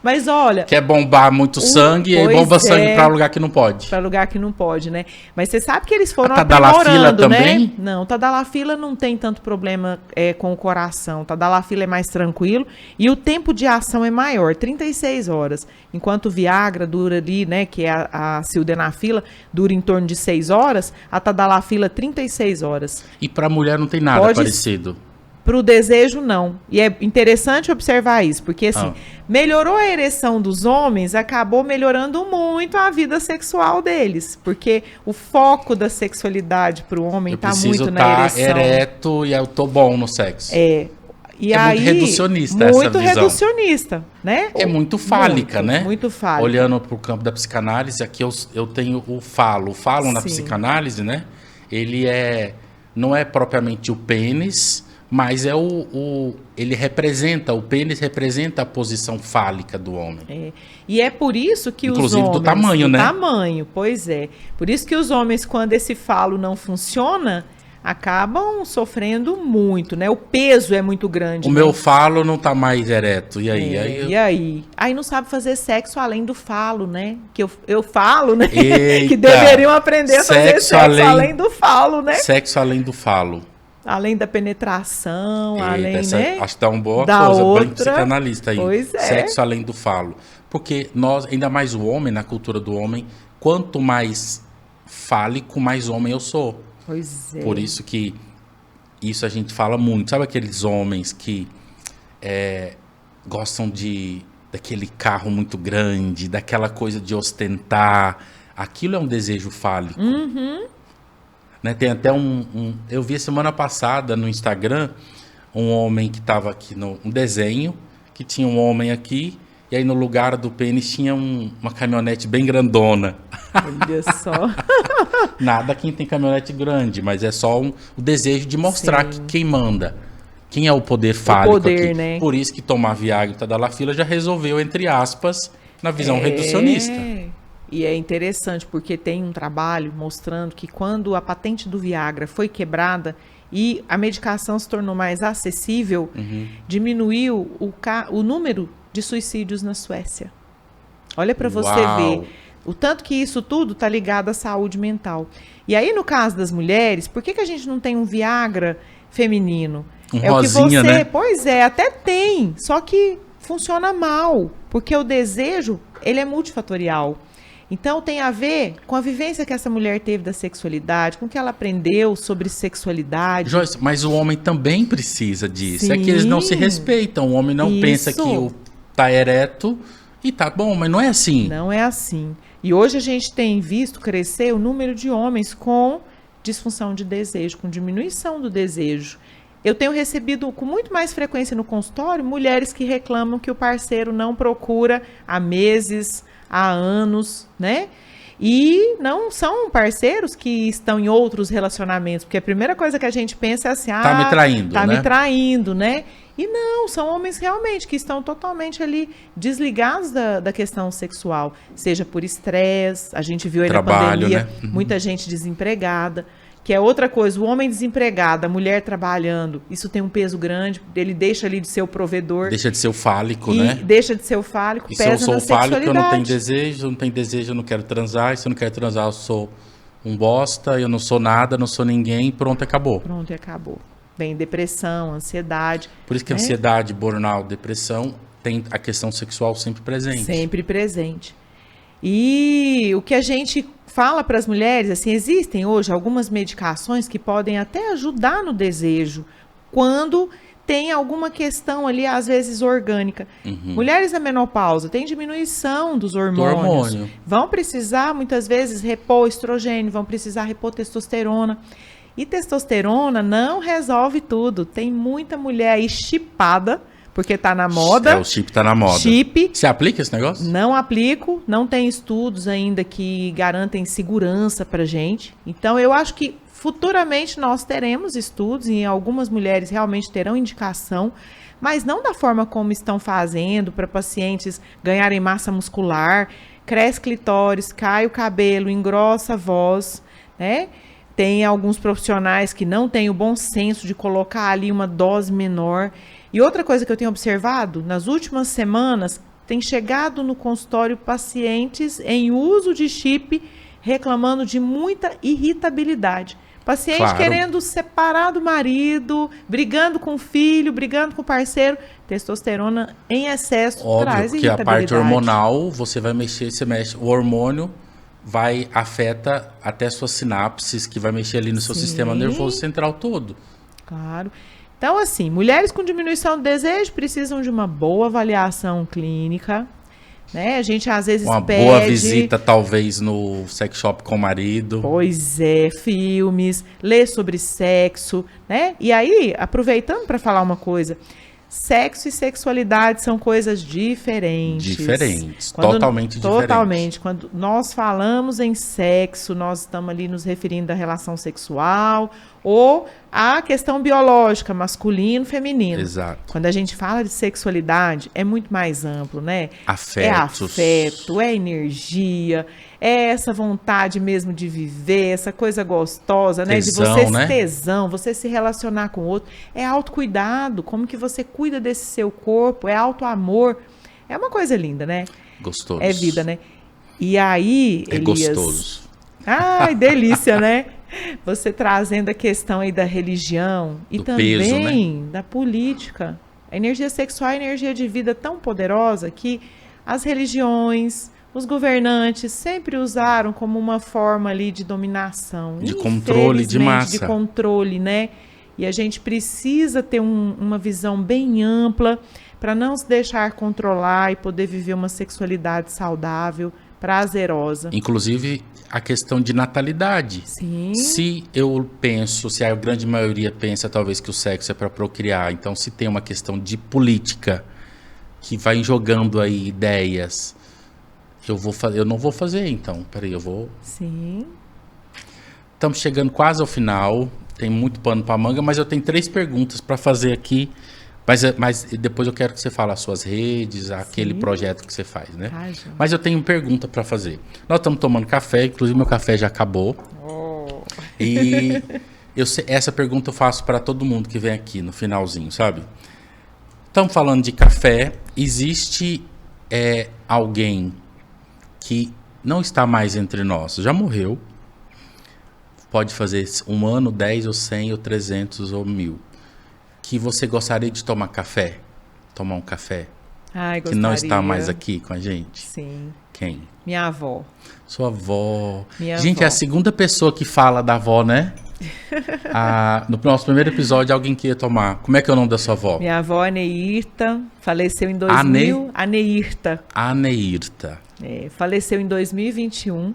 Mas olha, Quer bombar muito sangue e pois bomba é. sangue para lugar que não pode. para lugar que não pode, né? Mas você sabe que eles foram A tadalafila aprimorando, também? né? Não, tadalafila não tem tanto problema com o coração. Tadalafila é mais tranquilo e o tempo de ação é maior, 36 horas. Enquanto o Viagra dura ali, né, que é a sildenafila, dura em torno de 6 horas, a tadalafila 36 horas. E para mulher não tem nada Pode- parecido. Para o desejo, não. E é interessante observar isso, porque assim, Ah. melhorou a ereção dos homens, acabou melhorando muito a vida sexual deles. Porque o foco da sexualidade para o homem Eu está preciso muito na estar ereção. ereto e eu tô bom no sexo. E É muito aí, reducionista essa muito visão. reducionista, né? É muito fálica, Muito, né? muito fálica. Olhando para o campo da psicanálise, aqui eu tenho o falo. O falo na Sim. psicanálise, né? Ele não é propriamente o pênis, mas ele representa, o pênis representa a posição fálica do homem. E é por isso que Inclusive os do homens... tamanho, né? tamanho, pois é. Por isso que os homens, quando esse falo não funciona, acabam sofrendo muito, né? O peso é muito grande. O né? meu falo não tá mais ereto. E aí? E aí? Aí não sabe fazer sexo além do falo, né? Que eu falo, né? Eita! Que deveriam aprender a fazer Sexo sexo além do falo, né? Sexo além do falo. Além da penetração, Eita, além, né? acho que dá uma boa da coisa, bem outra. psicanalista aí. Pois é. Sexo além do falo. Porque nós, ainda mais o homem, na cultura do homem, quanto mais fálico, mais homem eu sou. Pois é. Por isso que isso a gente fala muito. Sabe aqueles homens que gostam daquele carro muito grande, daquela coisa de ostentar? Aquilo é um desejo fálico. Né? Tem até eu vi semana passada no Instagram um homem que estava aqui um desenho, que tinha um homem aqui, e aí no lugar do pênis tinha uma caminhonete bem grandona. Olha só. Nada quem tem caminhonete grande, mas é só o desejo de mostrar Sim. quem manda. Quem é o poder fálico poder, aqui. né? Por isso que tomar Viagra e Tadalafila já resolveu, entre aspas, na visão reducionista. E é interessante porque tem um trabalho mostrando que quando a patente do Viagra foi quebrada e a medicação se tornou mais acessível, diminuiu o número de suicídios na Suécia. Olha para você Uau. ver o tanto que isso tudo está ligado à saúde mental. E aí, no caso das mulheres, por que a gente não tem um Viagra feminino? Um É o que rosinha, você, né? pois é, até tem, só que funciona mal, porque o desejo, ele é multifatorial. Então tem a ver com a vivência que essa mulher teve da sexualidade, com o que ela aprendeu sobre sexualidade. Joyce, mas o homem também precisa disso. É que eles não se Sim. respeitam. O homem não pensa Isso. que tá ereto e tá bom, mas não é assim. Não é assim. E hoje a gente tem visto crescer o número de homens com disfunção de desejo, com diminuição do desejo. Eu tenho recebido com muito mais frequência no consultório mulheres que reclamam que o parceiro não procura há meses, há anos, né? E não são parceiros que estão em outros relacionamentos, porque a primeira coisa que a gente pensa é assim, Tá me traindo, tá né? me traindo, né? E não, são homens realmente que estão totalmente ali desligados da questão sexual, seja por estresse, a gente viu aí Trabalho, na pandemia, né? Uhum. muita gente desempregada, que é outra coisa, o homem desempregado, a mulher trabalhando, isso tem um peso grande, ele deixa ali de ser o provedor Deixa de ser o fálico, e né? deixa de ser o fálico, E se eu pesa sou na fálico, eu não tenho sexualidade. desejo, eu não quero transar. E se eu não quero transar, eu sou um bosta, eu não sou nada, não sou ninguém, pronto, acabou. Pronto, e acabou. Vem depressão, ansiedade. Por isso que né? ansiedade, burnout, depressão, tem a questão sexual sempre presente. Sempre presente. E o que a gente fala para as mulheres, assim, existem hoje algumas medicações que podem até ajudar no desejo, quando tem alguma questão ali, às vezes orgânica. Mulheres na menopausa têm diminuição dos hormônios. hormônio. Vão precisar, muitas vezes, repor estrogênio, vão precisar repor testosterona. E testosterona não resolve tudo. Tem muita mulher aí chipada, porque tá na moda. O chip tá na moda. Chip. Você aplica esse negócio? Não aplico, não tem estudos ainda que garantem segurança pra gente. Então, eu acho que futuramente nós teremos estudos e algumas mulheres realmente terão indicação, mas não da forma como estão fazendo para pacientes ganharem massa muscular, cresce clitóris, cai o cabelo, engrossa a voz, né? Tem alguns profissionais que não têm o bom senso de colocar ali uma dose menor. E outra coisa que eu tenho observado, nas últimas semanas, tem chegado no consultório pacientes em uso de chip reclamando de muita irritabilidade. Paciente Claro. querendo separar do marido, brigando com o filho, brigando com o parceiro. Testosterona em excesso traz Óbvio que a irritabilidade. parte hormonal, você vai mexer, você mexe. O hormônio afeta até suas sinapses, que vai mexer ali no seu Sim. sistema nervoso central todo. Claro. Então, assim, mulheres com diminuição do desejo precisam de uma boa avaliação clínica, né? A gente às vezes Uma pede... boa visita, talvez, no sex shop com o marido. Pois é, filmes, ler sobre sexo, né? E aí, aproveitando para falar uma coisa, sexo e sexualidade são coisas diferentes. Diferentes, totalmente diferentes. Totalmente. Quando nós falamos em sexo, nós estamos ali nos referindo à relação sexual ou à questão biológica, masculino, feminino. Exato. Quando a gente fala de sexualidade, é muito mais amplo, né? Afetos. É afeto, é energia, é essa vontade mesmo de viver, essa coisa gostosa, né? Tesão, De você né? tesão, você se relacionar com o outro. É autocuidado, como que você cuida desse seu corpo, é autoamor. É uma coisa linda, né? Gostoso. É vida, né? E aí, É Elias... gostoso. Ai, delícia, né? Você trazendo a questão aí da religião e Do também peso, né? da política. A energia sexual é energia de vida tão poderosa que as religiões, os governantes sempre usaram como uma forma ali de dominação. De controle de Infelizmente, massa. de controle, né? E a gente precisa ter uma visão bem ampla para não se deixar controlar e poder viver uma sexualidade saudável, prazerosa. Inclusive, a questão de natalidade. Sim. Se eu penso, se a grande maioria pensa talvez que o sexo é para procriar, então se tem uma questão de política que vai jogando aí ideias, eu não vou fazer então. Peraí, eu vou... Sim. Estamos chegando quase ao final, tem muito pano para manga, mas eu tenho 3 perguntas para fazer aqui, mas depois eu quero que você fale as suas redes, aquele projeto que você faz, né? Tá, João. Mas eu tenho uma pergunta para fazer. Nós estamos tomando café, inclusive meu café já acabou. E essa pergunta eu faço para todo mundo que vem aqui no finalzinho, sabe? Estamos falando de café. Existe alguém que não está mais entre nós, já morreu. Pode fazer 1 ano, 10 ou 100 ou 300 ou 1000. Que você gostaria de tomar café? Tomar um café? Ai, Que não está gostaria. mais aqui com a gente? Sim. Quem? Minha avó. Sua avó. Minha Gente, avó. é a segunda pessoa que fala da avó, né? No nosso primeiro episódio, alguém queria tomar. Como é que é o nome da sua avó? Minha avó, Aneirta, faleceu em 2000. Aneirta. Aneirta. Faleceu em 2021.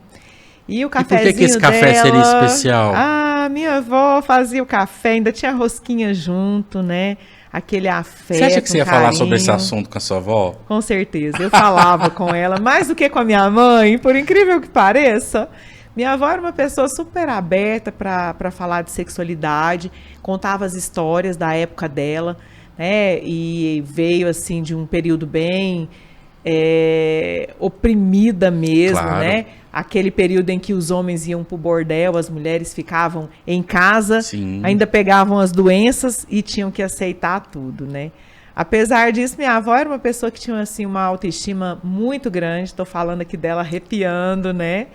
E o por que cafezinho que esse café dela... seria especial? Ah, minha avó fazia o café, ainda tinha rosquinha junto, né? Aquele afeto, Você acha que você ia falar sobre esse carinho. assunto com a sua avó? Com certeza. Eu falava com ela, mais do que com a minha mãe, por incrível que pareça. Minha avó era uma pessoa super aberta para falar de sexualidade, contava as histórias da época dela, né? E veio, assim, de um período bem oprimida mesmo, Claro. né? Aquele período em que os homens iam pro bordel, as mulheres ficavam em casa, Sim. ainda pegavam as doenças e tinham que aceitar tudo, né? Apesar disso, minha avó era uma pessoa que tinha, assim, uma autoestima muito grande. Estou falando aqui dela arrepiando, né?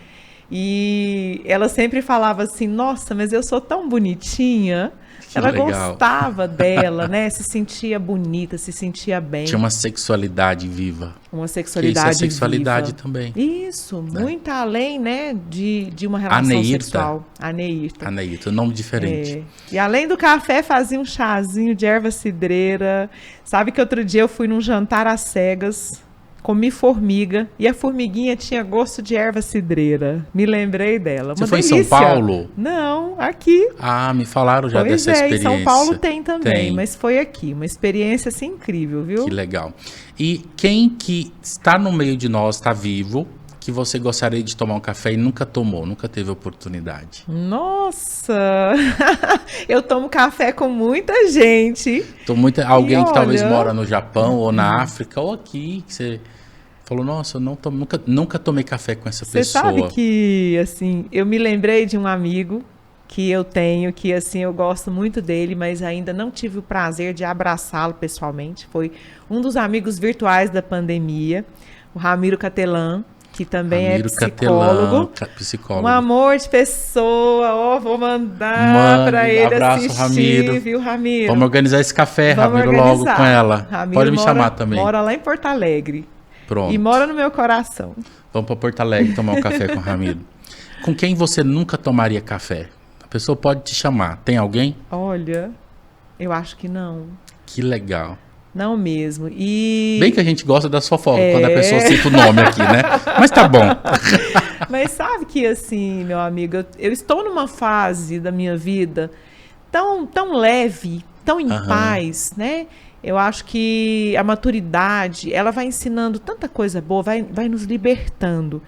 E ela sempre falava assim, nossa, mas eu sou tão bonitinha. Que Ela legal. gostava dela, né? Se sentia bonita, se sentia bem. Tinha uma sexualidade viva. Uma Que isso sexualidade é sexualidade viva. também. Isso, muito além, né, de uma relação Aneirta. sexual. Aneirta. Aneirta, nome diferente. E além do café, fazia um chazinho de erva cidreira. Sabe que outro dia eu fui num jantar às cegas, comi formiga, e a formiguinha tinha gosto de erva cidreira. Me lembrei dela. Você Uma foi em delícia. São Paulo? Não, aqui. Ah, me falaram já Pois dessa é, experiência. em São Paulo tem também, Tem. mas foi aqui. Uma experiência, assim, incrível, viu? Que legal. E quem que está no meio de nós, está vivo, que você gostaria de tomar um café e nunca tomou, nunca teve oportunidade? Nossa! Eu tomo café com muita gente. Alguém que talvez olha- mora no Japão ou na África ou aqui, que você Falou, nossa, eu nunca tomei café com essa Você pessoa. sabe que, assim, eu me lembrei de um amigo que eu tenho, que, assim, eu gosto muito dele, mas ainda não tive o prazer de abraçá-lo pessoalmente. Foi um dos amigos virtuais da pandemia, o Ramiro Catelan, que também Ramiro é psicólogo. Psicólogo. Um amor de pessoa. Ó, vou mandar para ele abraço, assistir, Ramiro. viu, Ramiro? Vamos organizar esse café, Vamos Ramiro, organizar. logo com ela. Ramiro Pode me chamar também. Mora lá em Porto Alegre. Pronto. E mora no meu coração. Vamos para Porto Alegre tomar um café com o Ramiro. Com quem você nunca tomaria café? A pessoa pode te chamar. Tem alguém? Olha, eu acho que não. Que legal. Não mesmo. E... Bem que a gente gosta das fofocas quando a pessoa cita o nome aqui, né? Mas tá bom. Mas sabe que, assim, meu amigo, eu estou numa fase da minha vida tão leve, tão em paz, né? Eu acho que a maturidade, ela vai ensinando tanta coisa boa, vai nos libertando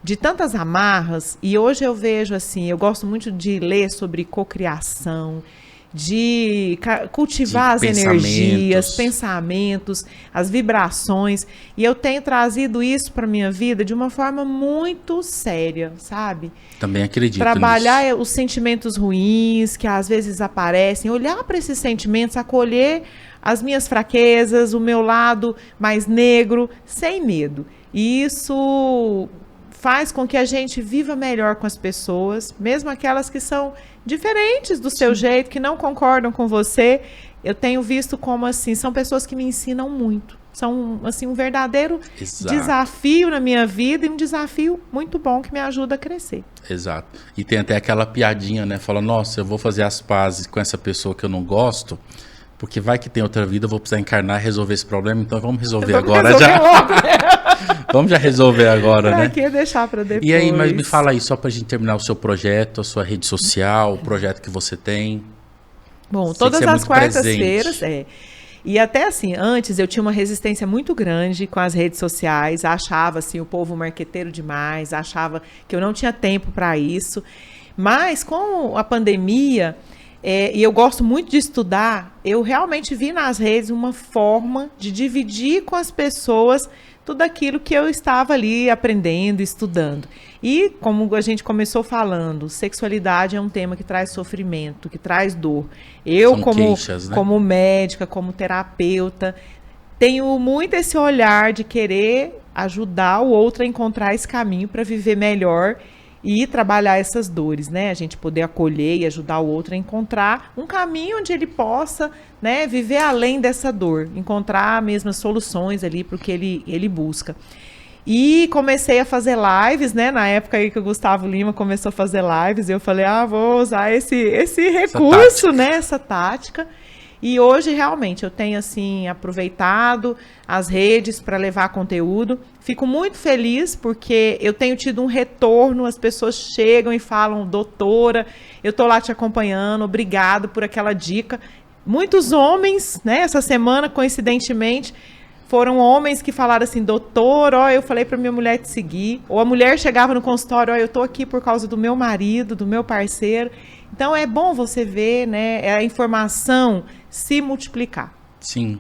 de tantas amarras. E hoje eu vejo, assim, eu gosto muito de ler sobre cocriação, de cultivar as energias, pensamentos, as vibrações. E eu tenho trazido isso para minha vida de uma forma muito séria, sabe? Também acredito Trabalhar nisso. Os sentimentos ruins que às vezes aparecem, olhar para esses sentimentos, acolher as minhas fraquezas, o meu lado mais negro, sem medo. E isso faz com que a gente viva melhor com as pessoas, mesmo aquelas que são diferentes do seu jeito, que não concordam com você. Eu tenho visto como, assim, são pessoas que me ensinam muito. São, assim, um verdadeiro desafio na minha vida e um desafio muito bom que me ajuda a crescer. Exato. E tem até aquela piadinha, né? Fala, nossa, eu vou fazer as pazes com essa pessoa que eu não gosto, porque vai que tem outra vida, eu vou precisar encarnar e resolver esse problema, então vamos resolver agora já. Vamos já resolver agora, né? Que deixar para depois. E aí, mas me fala aí, só pra gente terminar o seu projeto, a sua rede social, o projeto que você tem. Bom, todas as quartas-feiras, E até assim, antes eu tinha uma resistência muito grande com as redes sociais, achava assim o povo marqueteiro demais, achava que eu não tinha tempo para isso. Mas com a pandemia, e eu gosto muito de estudar, eu realmente vi nas redes uma forma de dividir com as pessoas tudo aquilo que eu estava ali aprendendo, estudando. E como a gente começou falando, sexualidade é um tema que traz sofrimento, que traz dor. Eu, como médica, como terapeuta, tenho muito esse olhar de querer ajudar o outro a encontrar esse caminho para viver melhor e trabalhar essas dores, né? A gente poder acolher e ajudar o outro a encontrar um caminho onde ele possa, né, viver além dessa dor, encontrar mesmo as soluções ali para o que ele busca. E comecei a fazer lives, né? Na época aí que o Gustavo Lima começou a fazer lives, eu falei, vou usar esse recurso, essa tática. E hoje, realmente, eu tenho, assim, aproveitado as redes para levar conteúdo. Fico muito feliz porque eu tenho tido um retorno, as pessoas chegam e falam, doutora, eu estou lá te acompanhando, obrigado por aquela dica. Muitos homens, né, essa semana, coincidentemente, foram homens que falaram assim, doutor, eu falei para minha mulher te seguir. Ou a mulher chegava no consultório, eu estou aqui por causa do meu marido, do meu parceiro. Então, é bom você ver, né, a informação se multiplicar. Sim.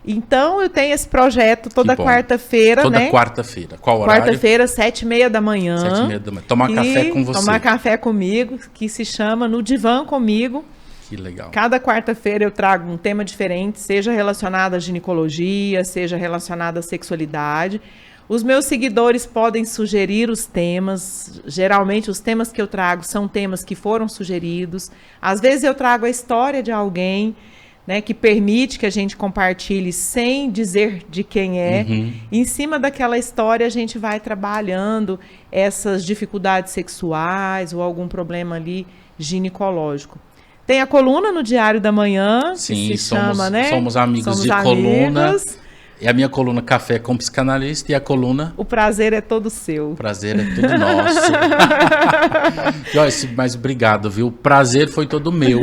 Então, eu tenho esse projeto toda quarta-feira, né? Toda quarta-feira. Qual horário? Quarta-feira, 7h30 da manhã. 7h30 da manhã. Tomar café com você. Tomar café comigo, que se chama No Divã Comigo. Que legal. Cada quarta-feira eu trago um tema diferente, seja relacionado à ginecologia, seja relacionado à sexualidade. Os meus seguidores podem sugerir os temas. Geralmente, os temas que eu trago são temas que foram sugeridos. Às vezes, eu trago a história de alguém, né, que permite que a gente compartilhe sem dizer de quem é. Em cima daquela história, a gente vai trabalhando essas dificuldades sexuais ou algum problema ali ginecológico. Tem a coluna no Diário da Manhã, sim, que se chama, né? Somos amigos de coluna. E a minha coluna Café com Psicanalista e a coluna... O prazer é todo seu. O prazer é todo nosso. Joyce, mas obrigado, viu? O prazer foi todo meu.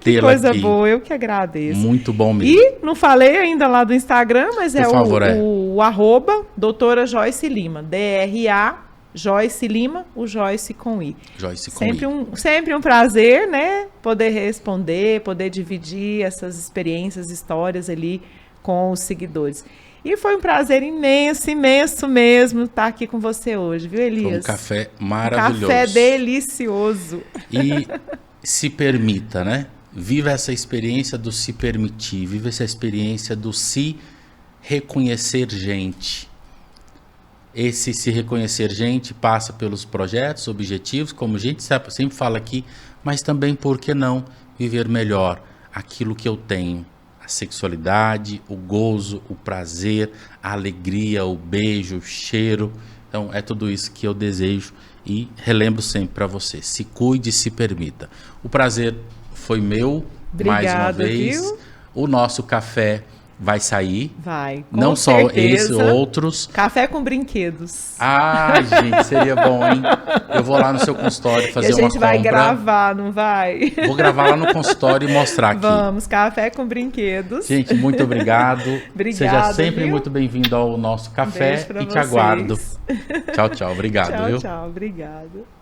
Que coisa aqui. Boa, eu que agradeço. Muito bom mesmo. E não falei ainda lá do Instagram, mas Por favor, o arroba doutora Joyce Lima. DRA Joyce Lima, o Joyce com I. Joyce com sempre um prazer, né? Poder responder, poder dividir essas experiências, histórias ali com os seguidores. E foi um prazer imenso, imenso mesmo estar aqui com você hoje, viu, Elias? Foi um café maravilhoso. Um café delicioso. E se permita, né? Viva essa experiência do se permitir, viva essa experiência do se reconhecer gente. Esse se reconhecer gente passa pelos projetos, objetivos, como a gente sempre fala aqui, mas também, por que não, viver melhor aquilo que eu tenho. A sexualidade, o gozo, o prazer, a alegria, o beijo, o cheiro. Então, é tudo isso que eu desejo e relembro sempre para você. Se cuide, se permita. O prazer foi meu, mais uma vez. Viu? O nosso café vai sair. Vai, com não certeza. Só esse, outros. Café com brinquedos. Ah, gente, seria bom, hein? Eu vou lá no seu consultório fazer uma compra. E a gente vai gravar, não vai? Vou gravar lá no consultório e mostrar aqui. Vamos, café com brinquedos. Gente, muito obrigado. Obrigada, Seja sempre viu? muito bem-vindo ao nosso café Beijo pra e te vocês. aguardo. Tchau, tchau. Obrigado, Tchau, viu? tchau. Obrigada.